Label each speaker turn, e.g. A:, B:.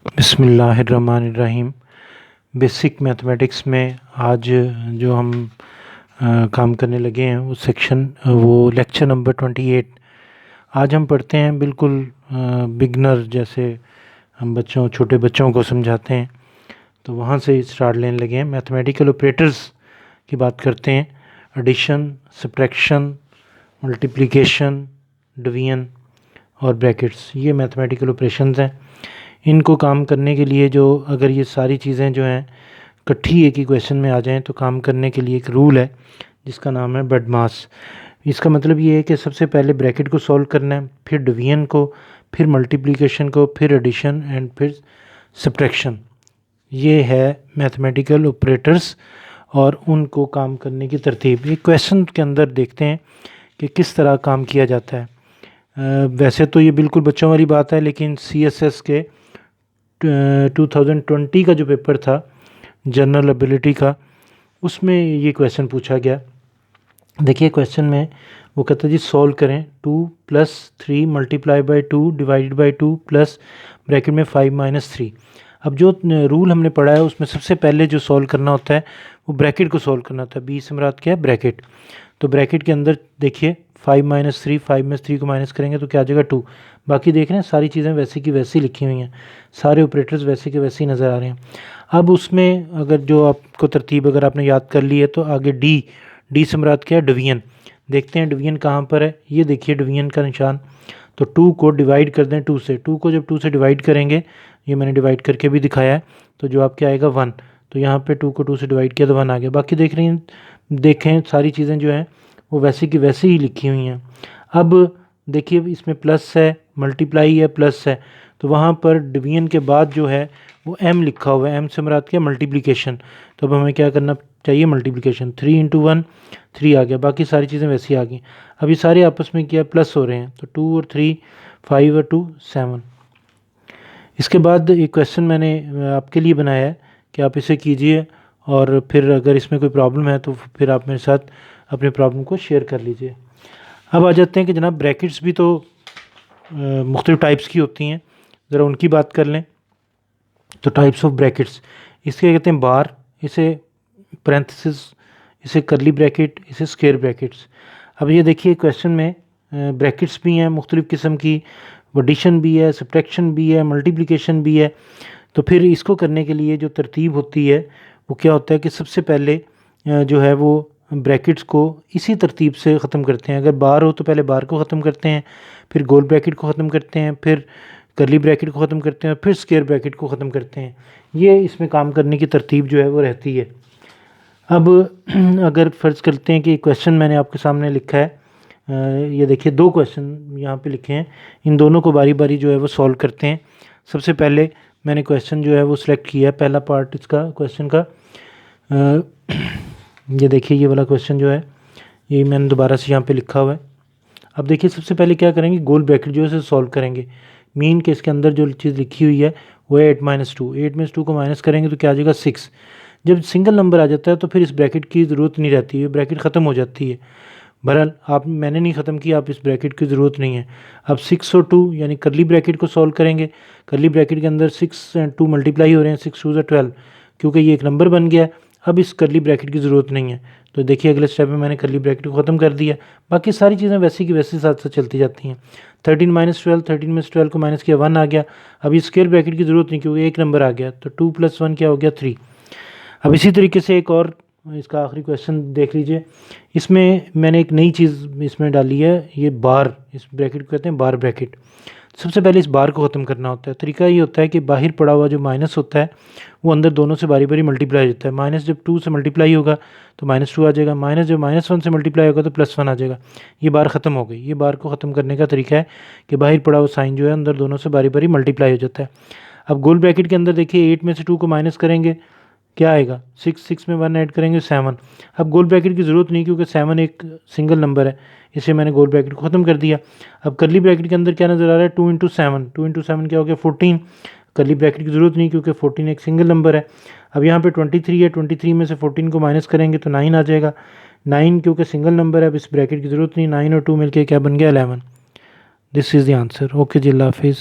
A: बिस्मिल्लाहिर्रहमानिर्रहीम। Basic mathematics में आज जो हम काम करने लगे हैं वो सेक्शन वो लेक्चर नंबर 28। आज हम पढ़ते हैं बिल्कुल बिगनर जैसे हम छोटे बच्चों को समझाते हैं, तो वहाँ से स्टार्ट लेने लगे हैं। मैथमेटिकल ऑपरेटर्स की बात करते हैं। एडिशन, सब्ट्रैक्शन, मल्टीप्लिकेशन, डिवीजन और ब्रैकेट्स, ये मैथमेटिकल ऑपरेशंस हैं। इनको काम करने के लिए जो अगर ये सारी चीज़ें जो हैं इकट्ठी एक ही क्वेश्चन में आ जाएं तो काम करने के लिए एक रूल है जिसका नाम है BEDMAS। इसका मतलब ये है कि सबसे पहले ब्रैकेट को सॉल्व करना है, फिर डिवीजन को, फिर मल्टीप्लिकेशन को, फिर एडिशन एंड फिर सब्ट्रैक्शन। ये है मैथमेटिकल ऑपरेटर्स और उनको काम करने की तरतीब। एक क्वेश्चन के अंदर देखते हैं कि किस तरह काम किया जाता है। वैसे तो ये बिल्कुल बच्चों वाली बात है, लेकिन CSS के 2020 का जो पेपर था जनरल एबिलिटी का, उसमें ये क्वेश्चन पूछा गया। देखिए क्वेश्चन में वो कहता है जी सॉल्व करें 2 + 3 multiply by 2 divided by 2 plus bracket में 5 - 3। अब जो रूल हमने पढ़ा है उसमें सबसे पहले जो सॉल्व करना होता है वो ब्रैकेट को सॉल्व करना होता है। बी से मुराद क्या है? ब्रैकेट। तो ब्रैकेट के अंदर देखिए 5 - 3, 5 में से 3 को माइनस करेंगे तो क्या आ जाएगा 2। बाकी देख रहे हैं सारी चीज़ें वैसी की वैसी लिखी हुई हैं, सारे ऑपरेटर्स वैसे के वैसे ही नज़र आ रहे हैं। अब उसमें अगर जो आपको तरतीब अगर आपने याद कर ली है तो आगे डी से मुराद क्या है? डिवीजन। देखते हैं डिवीजन कहाँ पर है। ये देखिए डिवीजन का निशान। तो 2 को डिवाइड कर दें 2 से। 2 को जब 2 से डिवाइड करेंगे, ये मैंने डिवाइड करके भी दिखाया है, तो जो आपके आएगा 1। तो यहाँ पे 2 को 2 से डिवाइड किया तो 1 आ गया। बाकी देख रही हैं, देखें सारी चीज़ें जो हैं वो वैसे की वैसे ही लिखी हुई हैं। अब देखिए इसमें प्लस है, मल्टीप्लाई है, प्लस है, तो वहाँ पर डिवीजन के बाद जो है वो m लिखा हुआ है। m से मुराद क्या? मल्टीप्लिकेशन। तो अब हमें क्या करना चाहिए? मल्टीप्लिकेशन। 3 × 1 3 आ गया। बाकी सारी चीज़ें वैसी आ गई। अब ये सारे आपस में क्या प्लस हो रहे हैं, तो 2 और 3 5 और 2 7। इसके बाद एक क्वेश्चन मैंने आपके लिए बनाया है कि आप इसे कीजिए और फिर अगर इसमें कोई प्रॉब्लम है तो फिर आप मेरे साथ अपने प्रॉब्लम को शेयर कर लीजिए। अब आ जाते हैं कि जनाब ब्रैकेट्स भी तो मुख्तलिफ़ टाइप्स की होती हैं, ज़रा उनकी बात कर लें। तो टाइप्स ऑफ ब्रैकेट्स, इसके कहते हैं बार, इसे पैरेंथेसिस, इसे करली ब्रैकेट, इसे स्क्वायर ब्रैकेट्स। अब ये देखिए क्वेश्चन में ब्रैकेट्स भी हैं मुख्तलिफ़ किस्म की, एडिशन भी है, सब्ट्रैक्शन भी है, मल्टीप्लिकेशन भी है। तो फिर इसको करने के लिए जो तरतीब होती है वो क्या होता है कि सबसे पहले जो है वो ब्रैकेट्स को इसी तरतीब से ख़त्म करते हैं। अगर बार हो तो पहले बार को ख़त्म करते हैं, फिर गोल ब्रैकेट को ख़त्म करते हैं, फिर करली ब्रैकेट को ख़त्म करते हैं और फिर स्क्वायर ब्रैकेट को ख़त्म करते हैं। ये इसमें काम करने की तरतीब जो है वो रहती है। अब अगर फ़र्ज़ करते हैं कि क्वेश्चन मैंने आपके सामने लिखा है, ये देखिए 2 क्वेश्चन यहाँ पे लिखे हैं, इन दोनों को बारी बारी जो है वो सॉल्व करते हैं। सबसे पहले मैंने क्वेश्चन जो है वो सिलेक्ट किया है, पहला पार्ट इसका क्वेश्चन का। ये देखिए ये वाला क्वेश्चन जो है ये मैंने दोबारा से यहाँ पे लिखा हुआ है। अब देखिए सबसे पहले क्या करेंगे, गोल ब्रैकेट जो है इसे सॉल्व करेंगे। मीन के इसके अंदर जो चीज़ लिखी हुई है वो है 8 - 2। 8 में से 2 को माइनस करेंगे तो क्या आ जाएगा 6। जब सिंगल नंबर आ जाता है तो फिर इस ब्रैकेट की ज़रूरत नहीं रहती है, ब्रैकेट ख़त्म हो जाती है। बहरहाल मैंने नहीं ख़त्म किया, आप इस ब्रैकेट की ज़रूरत नहीं है। अब 6 और 2 यानी करली ब्रैकेट को सॉल्व करेंगे। करली ब्रैकेट के अंदर 6 और 2 मल्टीप्लाई हो रहे हैं, 6 2 = 12, क्योंकि ये एक नंबर बन गया। अब इस करली ब्रैकेट की ज़रूरत नहीं है। तो देखिए अगले स्टेप में मैंने करली ब्रैकेट को ख़त्म कर दिया। बाकी सारी चीज़ें वैसी की वैसी साथ साथ चलती जाती हैं। 13 - 12, 13 में से 12 को माइनस किया 1 आ गया। अब इस स्क्वायर ब्रैकेट की ज़रूरत नहीं क्योंकि एक नंबर आ गया। तो 2 + 1 क्या हो गया 3। अब इसी तरीके से एक और इसका आखिरी क्वेश्चन देख लीजिए। इसमें मैंने एक नई चीज़ इसमें डाली है, ये बार, इस ब्रैकेट को कहते हैं बार ब्रैकेट। सबसे पहले इस बार को ख़त्म करना होता है। तरीका ये होता है कि बाहर पड़ा हुआ जो माइनस होता है वो अंदर दोनों से बारी बारी मल्टीप्लाई हो जाता है। माइनस जब 2 से मल्टीप्लाई होगा तो -2 आ जाएगा, माइनस जब -1 से मल्टीप्लाई होगा तो +1 आ जाएगा। ये बार ख़त्म हो गई। ये बार को ख़त्म करने का तरीका है कि बाहर पड़ा हुआ साइन जो है अंदर दोनों से बारी बारी मल्टीप्लाई हो जाता है। अब गोल ब्रैकेट के अंदर देखिए 8 में से 2 को माइनस करेंगे, क्या आएगा 6, 6 में 1 ऐड करेंगे 7। अब गोल ब्रैकेट की ज़रूरत नहीं क्योंकि 7 एक सिंगल नंबर है, इसे मैंने गोल ब्रैकेट को ख़त्म कर दिया। अब करली ब्रैकेट के अंदर क्या नज़र आ रहा है 2 × 7, 2 × 7 क्या हो गया 14। करली ब्रैकेट की ज़रूरत नहीं क्योंकि 14 एक सिंगल नंबर है। अब यहाँ पे 23 है, 23 में से 14 को माइनस करेंगे तो 9 आ जाएगा। 9 क्योंकि सिंगल नंबर है, अब इस ब्रैकेट की ज़रूरत नहीं। 9 और 2 मिलके क्या बन गया 11। This is the answer. Okay जी, अल्लाह हाफिज़।